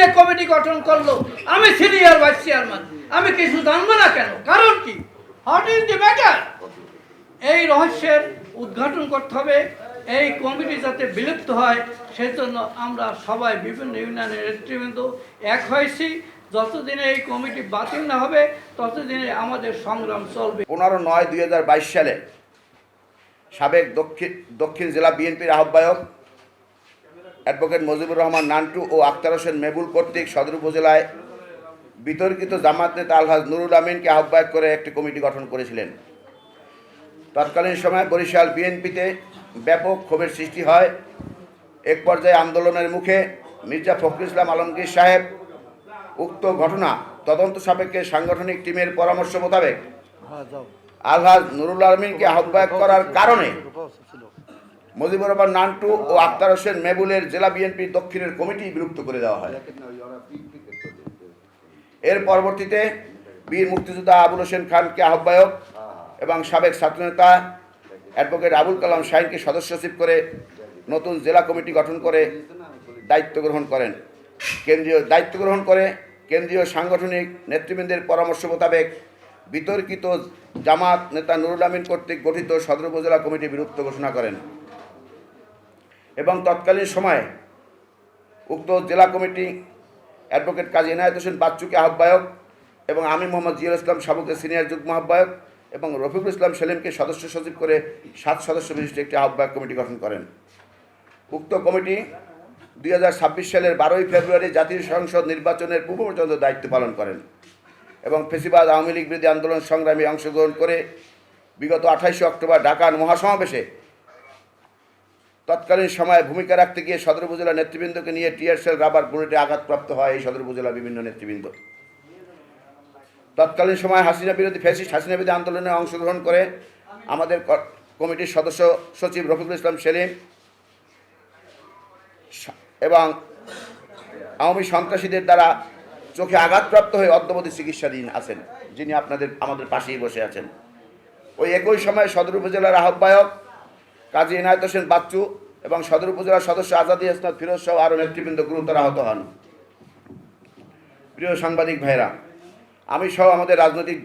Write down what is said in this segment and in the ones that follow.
দিয়ে কমিটি গঠন করলো, আমি সিনিয়র ভাইস চেয়ারম্যান, আমি কিছু জানবো না কেন? কারণ কি? What is the matter? এই রহস্যের উদ্ঘাটন করতে হবে। এই কমিটি যাতে বিলুপ্ত হয় সেজন্য আমরা সবাই বিভিন্ন ইউনিয়নের নেতৃবৃন্দ এক হয়েছি। যতদিনে এই কমিটি বাতিল না হবে ততদিনে আমাদের সংগ্রাম চলবে। 15/9/2022 সালে সাবেক দক্ষিণ জেলা বিএনপির আহ্বায়ক অ্যাডভোকেট মুজিবুর রহমান নান্টু ও আক্তার হোসেন মেবুল কর্তৃক সদর উপজেলায় বিতর্কিত জামাত নেতা আলহাজ নুরুল আমিনকে আহ্বায়ক করে একটি কমিটি গঠন করেছিলেন। তৎকালীন সময়ে বরিশাল বিএনপিতে ব্যাপক ক্ষোভের সৃষ্টি হয়। এক পর্যায়ে আন্দোলনের মুখে মির্জা ফখরুল ইসলাম আলমগীর সাহেব উক্ত ঘটনা তদন্ত সাপেক্ষে সাংগঠনিক টিমের পরামর্শ মোতাবেক আলহাজ নুরুল আমিনকে আহ্বায়ক করার কারণে মুজিবুর রহমান নান্টু ও আক্তার হোসেন মেবুলের জেলা বিএনপি দক্ষিণের কমিটি বিলুপ্ত করে দেওয়া হয়। এর পরবর্তীতে বীর মুক্তিযোদ্ধা আবুল হোসেন খানকে আহ্বায়ক এবং সাবেক ছাত্রনেতা অ্যাডভোকেট আবুল কালাম শাহীনকে সদস্য সচিব করে নতুন জেলা কমিটি গঠন করে দায়িত্ব গ্রহণ করে কেন্দ্রীয় সাংগঠনিক নেতৃবৃন্দের পরামর্শ মোতাবেক বিতর্কিত জামাত নেতা নুরুল আমিন কর্তৃক গঠিত সদর উপজেলা কমিটি বিলুপ্ত ঘোষণা করেন এবং তৎকালীন সময়ে উক্ত জেলা কমিটি অ্যাডভোকেট কাজী এনায়েত হোসেন বাচ্চুকে আহ্বায়ক এবং আমি মোহাম্মদ জিয়াউল ইসলাম সাবুকে সিনিয়র যুগ্ম আহ্বায়ক এবং রফিকুল ইসলাম সেলিমকে সদস্য সচিব করে 7 সদস্য বিশিষ্ট একটি আহ্বায়ক কমিটি গঠন করেন। উক্ত কমিটি 2026 সালের 12 ফেব্রুয়ারি জাতীয় সংসদ নির্বাচনের পূর্ব পর্যন্ত দায়িত্ব পালন করেন এবং ফেসিবাদ আওয়ামী লীগ বিরোধী আন্দোলন সংগ্রামে অংশগ্রহণ করে বিগত 28 অক্টোবর ঢাকার মহাসমাবেশে তৎকালীন সময়ে ভূমিকা রাখতে গিয়ে সদর উপজেলা নেতৃবৃন্দকে নিয়ে টিয়ারশেল রাবার বুলেটে আঘাতপ্রাপ্ত হয় এই সদর উপজেলা বিভিন্ন নেতৃবৃন্দ। তৎকালীন সময় হাসিনা বিরোধী আন্দোলনে অংশগ্রহণ করে আমাদের কমিটির সদস্য সচিব রফিকুল ইসলাম সেলিম এবং আওয়ামী সন্ত্রাসীদের দ্বারা চোখে আঘাতপ্রাপ্ত হয়ে অদ্যাবধি চিকিৎসাধীন আছেন, যিনি আমাদের পাশেই বসে আছেন। ওই একই সময়ে সদর উপজেলার আহ্বায়ক কাজী এনায়েত হোসেন বাচ্চু এবং সদর উপজেলার সদস্য আজাদি হাসনাত ফিরোজ সহ আরও নেতৃবৃন্দ গুরুতর আহত হন। প্রিয় সাংবাদিক ভাইরা, আমি সহ আমাদের রাজনৈতিক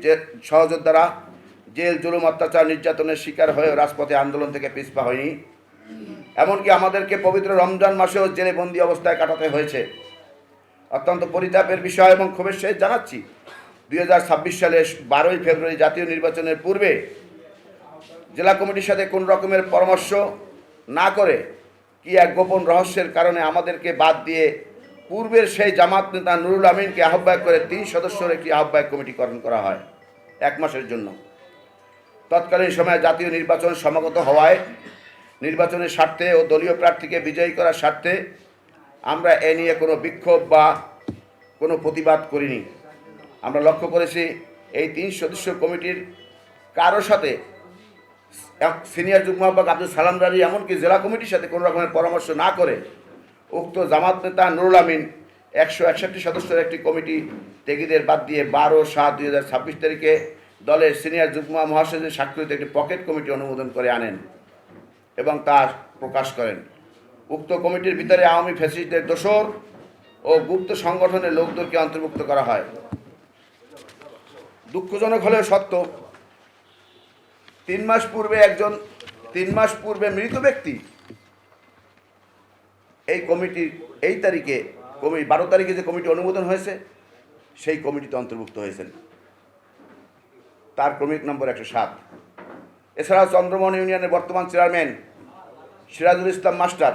সহযোদ্ধারা জেল জুলুম অত্যাচার নির্যাতনের শিকার হয়ে রাজপথে আন্দোলন থেকে পিছপা হয়নি। এমনকি আমাদেরকে পবিত্র রমজান মাসেও জেলে বন্দী অবস্থায় কাটাতে হয়েছে। অত্যন্ত পরিতাপের বিষয় এবং ক্ষোভের সহিত জানাচ্ছি 2026 সালের 12 ফেব্রুয়ারি জাতীয় নির্বাচনের পূর্বে জেলা কমিটির সাথে কোন রকমের পরামর্শ না করে কি এক গোপন রহস্যের কারণে আমাদেরকে বাদ দিয়ে পূর্বের সেই জামাত নেতা নুরুল আমিনকে আহ্বায়ক করে 3 সদস্যের একটি আহ্বায়ক কমিটি গঠন করা হয় 1 মাসের জন্য। তৎকালীন সময়ে জাতীয় নির্বাচন সমাগত হওয়ায় নির্বাচনের স্বার্থে ও দলীয় প্রার্থীকে বিজয়ী করার স্বার্থে আমরা এ নিয়ে কোনো বিক্ষোভ বা কোনো প্রতিবাদ করিনি। আমরা লক্ষ্য করেছি এই 3 সদস্য কমিটির কারোর সাথে সিনিয়র যুগ্ম আহ্বায়ক আব্দুল সালাম রানী এমনকি জেলা কমিটির সাথে কোনো রকমের পরামর্শ না করে উক্ত জামাত নেতা নুরুল আমিন 161 সদস্যের একটি কমিটি ত্যাগীদের বাদ দিয়ে 12/7/2026 তারিখে দলের সিনিয়র যুগ্ম মহাসচিবের স্বাক্ষরিত একটি পকেট কমিটি অনুমোদন করে আনেন এবং তা প্রকাশ করেন। উক্ত কমিটির ভিতরে আওয়ামী ফ্যাসিস্টদের দোসর ও গুপ্ত সংগঠনের লোকদেরকে অন্তর্ভুক্ত করা হয়। দুঃখজনক হলেও সত্য, 3 মাস পূর্বে মৃত ব্যক্তি এই কমিটির 12 তারিখে যে কমিটি অনুমোদন হয়েছে সেই কমিটিতে অন্তর্ভুক্ত হয়েছেন। তার ক্রমিক নম্বর 107। এছাড়াও চন্দ্রমোহন ইউনিয়নের বর্তমান চেয়ারম্যান সিরাজুল ইসলাম মাস্টার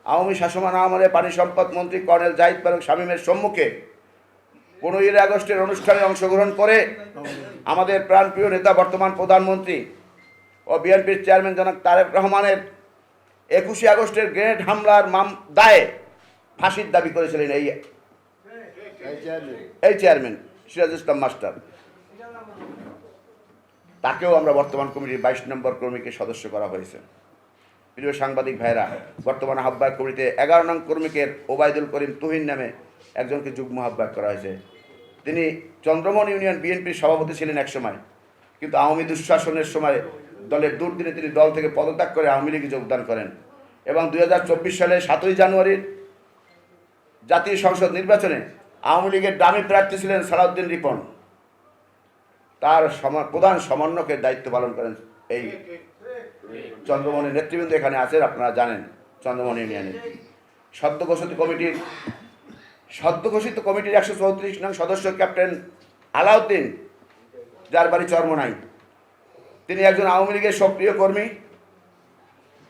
আওয়ামী শাসন আমলে পানি সম্পদ মন্ত্রী কর্নেল জাহিদ ফারুক শামীমের সম্মুখে 15 আগস্টের অনুষ্ঠানে অংশগ্রহণ করে আমাদের প্রাণপ্রিয় নেতা বর্তমান প্রধানমন্ত্রী ও বিএনপির চেয়ারম্যান জনাব তারেক রহমানের 21 আগস্টের গ্রেনেড হামলার দায়ে ফাঁসির দাবি করেছিলেন এই চেয়ারম্যান সিরাজুল ইসলাম মাস্টার। তাকেও আমরা বর্তমান কমিটির 22 নম্বর কর্মীকে সদস্য করা হয়েছে। প্রিয় সাংবাদিক ভাইরা, বর্তমান আহ্বায়ক কমিটিতে 11 নং কর্মীকের ওবায়দুল করিম তুহিন নামে একজনকে যুগ্ম আহ্বায়ক করা হয়েছে। তিনি চন্দ্রমোহন ইউনিয়ন বিএনপির সভাপতি ছিলেন এক সময়, কিন্তু আওয়ামী দুঃশাসনের সময় দলের দুর্দিনে তিনি দল থেকে পদত্যাগ করে আওয়ামী লীগে যোগদান করেন এবং 2024 সালে 7 জানুয়ারির জাতীয় সংসদ নির্বাচনে আওয়ামী লীগের দামি প্রার্থী ছিলেন সালাউদ্দিন রিপন, তার প্রধান সমন্বয়কের দায়িত্ব পালন করেন এই চন্দ্রমণি নেতৃবৃন্দ এখানে আছেন, আপনারা জানেন। চন্দ্রমণি ইউনিয়নে সদ্য ঘোষিত কমিটির 134 নং সদস্য ক্যাপ্টেন আলাউদ্দিন, যার বাড়ি চরমোনাই, তিনি একজন আওয়ামী লীগের সক্রিয় কর্মী,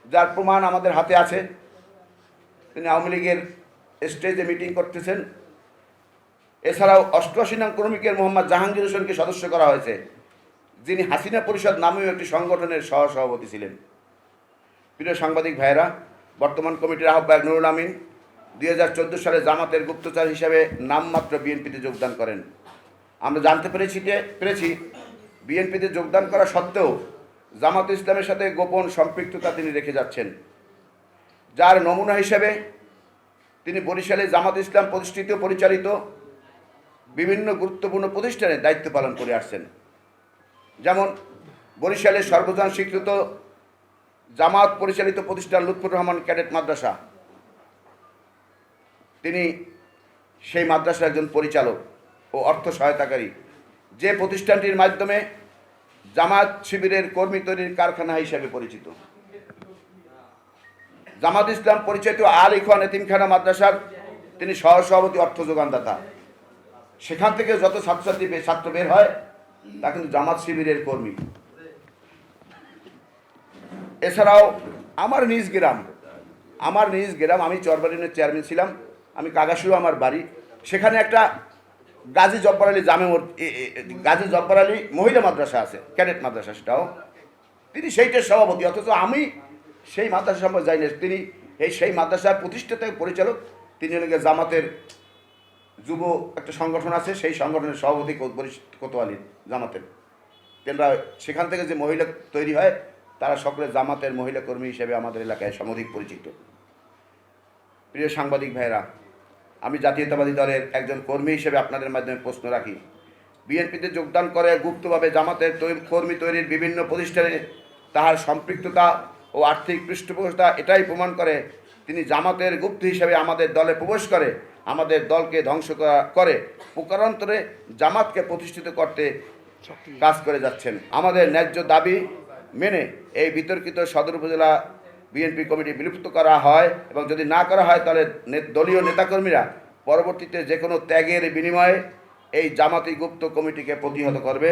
যার প্রমাণ আমাদের হাতে আছে। তিনি আওয়ামী লীগের স্টেজে মিটিং করতেছেন। এছাড়াও 88 নং কর্মীকের মোহাম্মদ জাহাঙ্গীর হোসেনকে সদস্য করা হয়েছে, যিনি হাসিনা পরিষদ নামীয় একটি সংগঠনের সহসভাপতি ছিলেন। প্রিয় সাংবাদিক ভাইয়েরা, বর্তমান কমিটির আহ্বায়ক নুরুল আমিন 2014 সালে জামাতের গুপ্তচর হিসাবে নামমাত্র বিএনপিতে যোগদান করেন। আমরা জানতে পেরেছি বিএনপিতে যোগদান করা সত্ত্বেও জামাত ইসলামের সাথে গোপন সম্পৃক্ততা তিনি রেখে যাচ্ছেন, যার নমুনা হিসেবে তিনি বরিশালে জামাত ইসলাম প্রতিষ্ঠিত পরিচালিত বিভিন্ন গুরুত্বপূর্ণ প্রতিষ্ঠানে দায়িত্ব পালন করে আসছেন। যেমন বরিশালের সর্বজন স্বীকৃত জামাত পরিচালিত প্রতিষ্ঠান লুৎফর রহমান ক্যাডেট মাদ্রাসা, তিনি সেই মাদ্রাসার একজন পরিচালক ও অর্থ সহায়তাকারী, যে প্রতিষ্ঠানটির মাধ্যমে জামাত শিবিরের কর্মী তৈরির কারখানা হিসেবে পরিচিত। জামাত ইসলাম পরিচালিত আল ইখওয়ান এতিমখানা মাদ্রাসার তিনি সহসভাপতি, অর্থ যোগানদাতা। সেখান থেকে যত ছাত্র বের হয় তা কিন্তু জামাত শিবিরের কর্মী। এছাড়াও আমার নিজ গ্রাম, আমি চরবাড়ি ইউনিয়নের চেয়ারম্যান ছিলাম, আমি কাগাসুর আমার বাড়ি, সেখানে একটা গাজী জব্বার আলী মহিলা মাদ্রাসা আছে, ক্যাডেট মাদ্রাসা, সেটাও তিনি সেইটার সভাপতি, অথচ আমি সেই মাদ্রাসা সম্পর্কে যাই না। তিনি সেই মাদ্রাসার প্রতিষ্ঠাতা পরিচালক, তিনি হলেন জামাতের যুব একটা সংগঠন আছে, সেই সংগঠনের সভাপতি কোতোয়ালি জামাতের। কেনরা সেখান থেকে যে মহিলা তৈরি হয় তারা সকলে জামাতের মহিলা কর্মী হিসেবে আমাদের এলাকায় সমধিক পরিচিত। প্রিয় সাংবাদিক ভাইয়েরা, আমি জাতীয়তাবাদী দলের একজন কর্মী হিসেবে আপনাদের মাধ্যমে প্রশ্ন রাখি, বিএনপিতে যোগদান করে গুপ্তভাবে জামাতের কর্মী তৈরির বিভিন্ন প্রতিষ্ঠানে তাহার সম্পৃক্ততা ও আর্থিক পৃষ্ঠপোষকতা এটাই প্রমাণ করে তিনি জামাতের গুপ্ত হিসেবে আমাদের দলে প্রবেশ করে আমাদের দলকে ধ্বংস করে প্রকারান্তরে জামাতকে প্রতিষ্ঠিত করতে কাজ করে যাচ্ছেন। আমাদের ন্যায্য দাবি মেনে এই বিতর্কিত সদর উপজেলা বিএনপি কমিটি বিলুপ্ত করা হয়, এবং যদি না করা হয় তাহলে দলীয় নেতাকর্মীরা পরবর্তীতে যে কোনো ত্যাগের বিনিময়ে এই জামাতি গুপ্ত কমিটিকে প্রতিহত করবে।